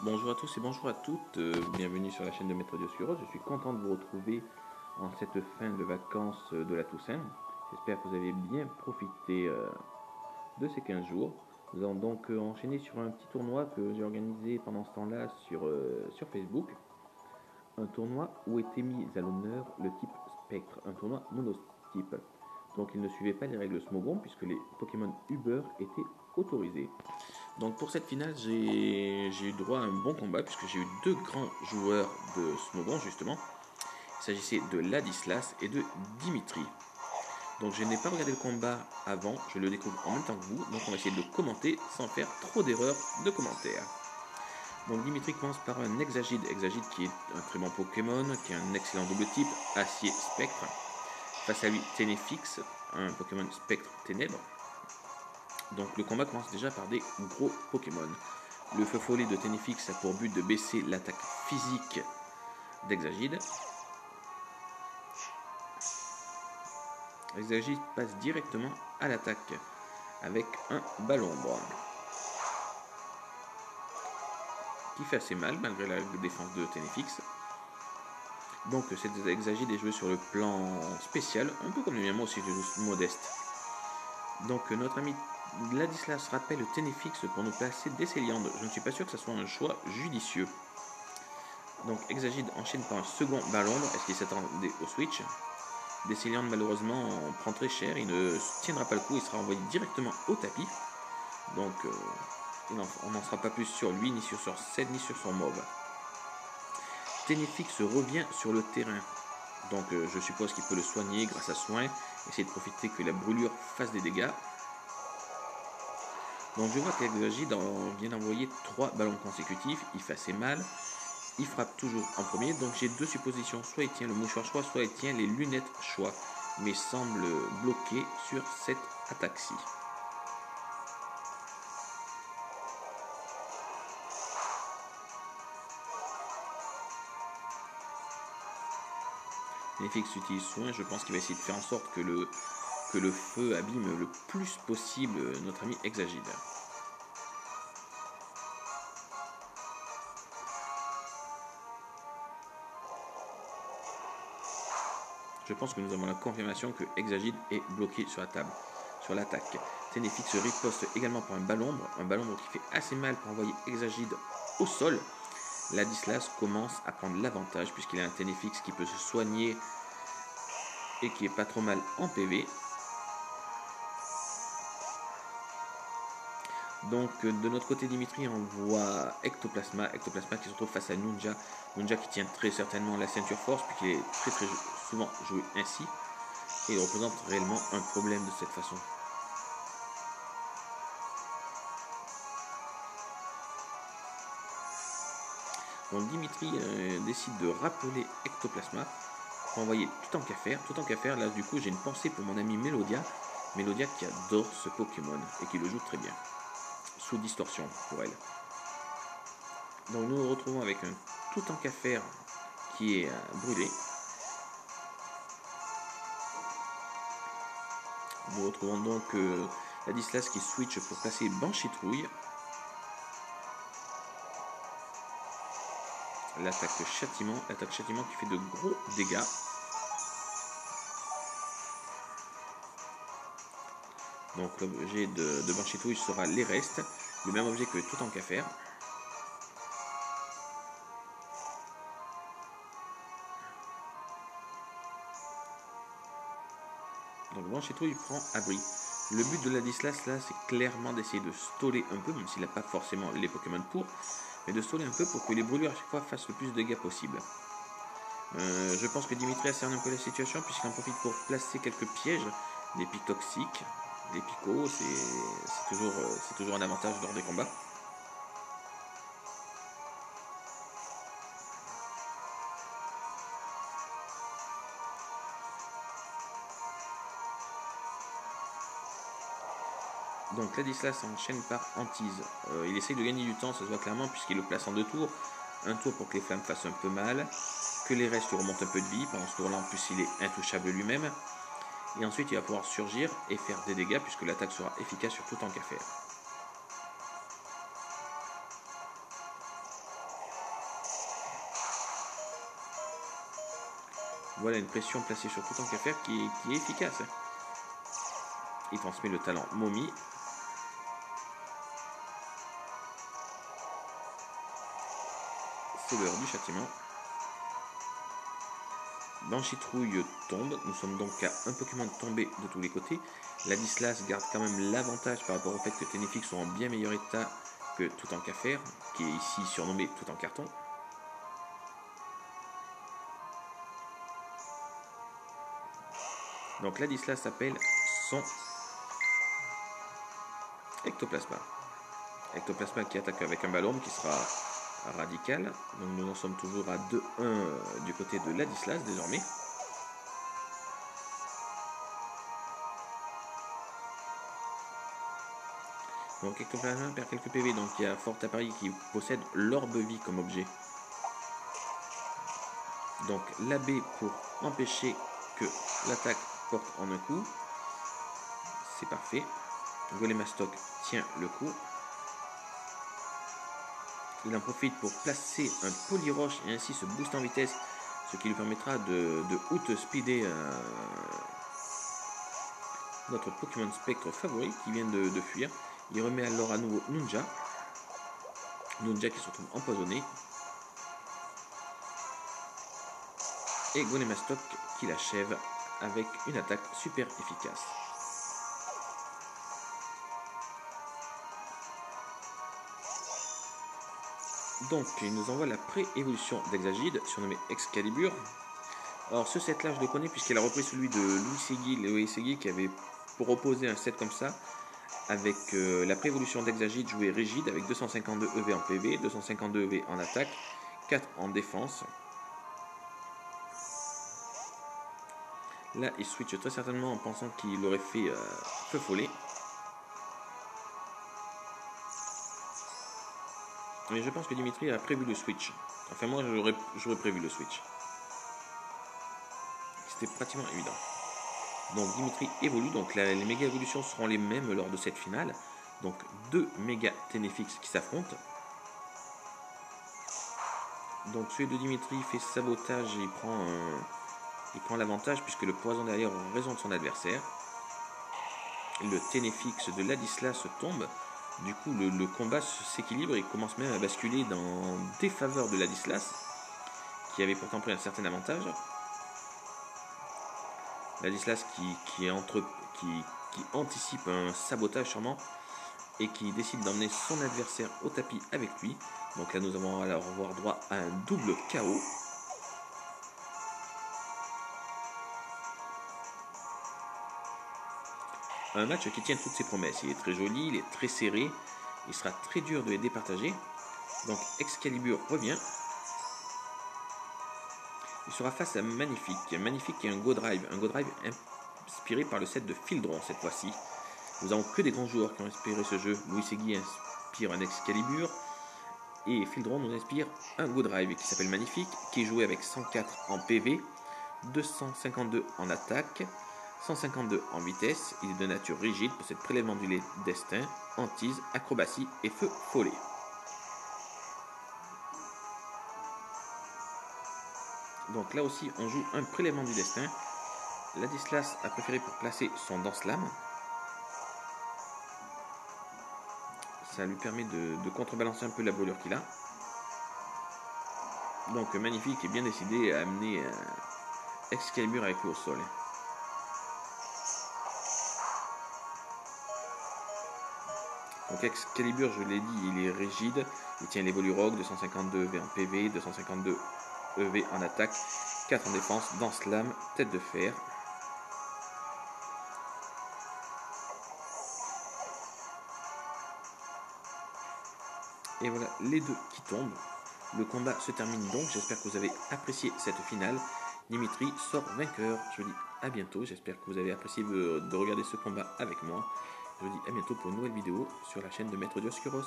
Bonjour à tous et bonjour à toutes, bienvenue sur la chaîne de Maître Dioscuros. Je suis content de vous retrouver en cette fin de vacances de la Toussaint. J'espère que vous avez bien profité de ces 15 jours. Nous allons donc enchaîner sur un petit tournoi que j'ai organisé pendant ce temps-là sur Facebook. Un tournoi où était mis à l'honneur le type spectre, un tournoi monotype. Donc il ne suivait pas les règles Smogon puisque les Pokémon Uber étaient autorisés. Donc pour cette finale, j'ai eu droit à un bon combat puisque j'ai eu deux grands joueurs de Smogon justement. Il s'agissait de Ladislas et de Dimitri. Donc je n'ai pas regardé le combat avant, je le découvre en même temps que vous, donc on va essayer de le commenter sans faire trop d'erreurs de commentaires. Donc Dimitri commence par un Exagide, Exagide qui est un très bon Pokémon, qui a un excellent double type, Acier Spectre. Face à lui, Ténéfix, un Pokémon Spectre Ténèbres. Donc le combat commence déjà par des gros Pokémon. Le feu follet de Ténéfix a pour but de baisser l'attaque physique d'Exagide. Exagide passe directement à l'attaque avec un Ballombre qui fait assez mal malgré la défense de Ténéfix. Donc cet Exagide est joué sur le plan spécial, un peu comme le mien, aussi modeste. Donc notre ami Ladislas rappelle Ténéfix pour nous placer Descéliande. Je ne suis pas sûr que ce soit un choix judicieux. Donc Exagide enchaîne par un second Ballombre. Est-ce qu'il s'attendait au switch? Descéliande malheureusement prend très cher, il ne tiendra pas le coup, il sera envoyé directement au tapis. Donc on n'en sera pas plus sur lui, ni sur Ced, ni sur son mob. Ténéfix revient sur le terrain. Donc je suppose qu'il peut le soigner grâce à soin, essayer de profiter que la brûlure fasse des dégâts. Donc je vois qu'Exagide vient d'envoyer 3 ballons consécutifs, il fait assez mal. Il frappe toujours en premier, donc j'ai deux suppositions. Soit il tient le mouchoir choix, soit il tient les lunettes choix. Mais semble bloqué sur cette attaque-ci. Netflix utilise soin, je pense qu'il va essayer de faire en sorte que le feu abîme le plus possible notre ami Exagide. Je pense que nous avons la confirmation que Exagide est bloqué sur la table, sur l'attaque. Ténéfix riposte également par un ballombre qui fait assez mal pour envoyer Exagide au sol. Ladislas commence à prendre l'avantage puisqu'il a un Ténéfix qui peut se soigner et qui est pas trop mal en PV. Donc de notre côté Dimitri envoie Ectoplasma qui se retrouve face à Nunja qui tient très certainement la ceinture force puisqu'il est très souvent joué ainsi et il représente réellement un problème de cette façon. Donc Dimitri décide de rappeler Ectoplasma pour envoyer tout en qu'à faire, là du coup j'ai une pensée pour mon ami Melodia qui adore ce Pokémon et qui le joue très bien, sous distorsion pour elle. Donc nous nous retrouvons avec un tout en qu'à faire qui est brûlé. Nous retrouvons donc Ladislas qui switch pour passer Banchitrouille. L'attaque châtiment qui fait de gros dégâts. Donc l'objet de Banchitrouille sera les restes, le même objet que tout en qu'à faire. Donc Banchitrouille prend abri. Le but de Ladislas là, c'est clairement d'essayer de stoller un peu, même s'il n'a pas forcément les Pokémon pour, mais de stoller un peu pour que les brûlures à chaque fois fassent le plus de dégâts possible. Je pense que Dimitri a cerné un peu la situation puisqu'il en profite pour placer quelques pièges, des pics toxiques, des picots, c'est toujours un avantage lors des combats. Donc Ladislas enchaîne par Antise. Il essaye de gagner du temps, ça se voit clairement puisqu'il le place en 2 tours. Un tour pour que les flammes fassent un peu mal, que les restes lui remontent un peu de vie. Pendant ce tour-là, en plus, il est intouchable lui-même. Et ensuite, il va pouvoir surgir et faire des dégâts puisque l'attaque sera efficace sur tout en qu'à faire. Voilà une pression placée sur tout en qu'à faire qui est efficace. Il transmet le talent Momi. C'est l'heure du châtiment. Banchitrouille tombe. Nous sommes donc à un Pokémon tombé de tous les côtés. Ladislas garde quand même l'avantage par rapport au fait que Ténéfix sont en bien meilleur état que Toutankhafer, qui est ici surnommé Tout en carton. Donc Ladislas s'appelle son Ectoplasma. Ectoplasma qui attaque avec un ballon qui sera radical. Donc nous en sommes toujours à 2-1 du côté de Ladislas désormais. Donc Ectoplasma perd quelques PV, donc il y a Fort Appareil qui possède l'orbe vie comme objet. Donc l'AB pour empêcher que l'attaque porte en un coup. C'est parfait. Golemastok tient le coup. Il en profite pour placer un Polyroche et ainsi se booster en vitesse, ce qui lui permettra de out-speeder notre Pokémon Spectre favori qui vient de fuir. Il remet alors à nouveau Nunja. Nunja qui se retrouve empoisonné. Et Golemastok qui l'achève avec une attaque super efficace. Donc il nous envoie la pré-évolution d'Exagide, surnommé Excalibur. Alors ce set là je le connais puisqu'il a repris celui de Louis Segui qui avait proposé un set comme ça avec la pré-évolution d'Exagide jouée rigide avec 252 EV en PV, 252 EV en attaque, 4 en défense. Là il switch très certainement en pensant qu'il aurait fait feu follet. Mais je pense que Dimitri a prévu le switch. Enfin moi j'aurais prévu le switch. C'était pratiquement évident. Donc Dimitri évolue, donc les méga évolutions seront les mêmes lors de cette finale. Donc 2 méga Ténéfix qui s'affrontent. Donc celui de Dimitri fait sabotage et il prend l'avantage puisque le poison derrière a raison de son adversaire. Le Ténéfix de Ladislas tombe. Du coup le combat s'équilibre et commence même à basculer dans défaveur de Ladislas, qui avait pourtant pris un certain avantage. Ladislas qui anticipe un sabotage sûrement et qui décide d'emmener son adversaire au tapis avec lui. Donc là nous allons avoir droit à un double KO. Un match qui tient toutes ses promesses. Il est très joli, il est très serré, il sera très dur de les départager. Donc Excalibur revient. Il sera face à Magnifique. Magnifique qui est un Go Drive inspiré par le set de Fildron cette fois-ci. Nous avons que des grands joueurs qui ont inspiré ce jeu. Louis Segui inspire un Excalibur et Fildron nous inspire un Go Drive qui s'appelle Magnifique, qui est joué avec 104 en PV, 252 en attaque, 152 en vitesse. Il est de nature rigide, possède prélèvement du destin, hantise, acrobatie et feu follet. Donc là aussi on joue un prélèvement du destin. Ladislas a préféré pour placer son Danse-Lame. Ça lui permet de contrebalancer un peu la brûlure qu'il a. Donc Magnifique est bien décidé à amener Excalibur avec lui au sol. Donc Excalibur, je l'ai dit, il est rigide. Il tient l'Evolurock, 252 EV en PV, 252 EV en attaque, 4 en défense, Danse-Lame, tête de fer. Et voilà les deux qui tombent. Le combat se termine donc. J'espère que vous avez apprécié cette finale. Dimitri sort vainqueur. Je vous dis à bientôt. J'espère que vous avez apprécié de regarder ce combat avec moi. Je vous dis à bientôt pour une nouvelle vidéo sur la chaîne de Maître Dioscuros.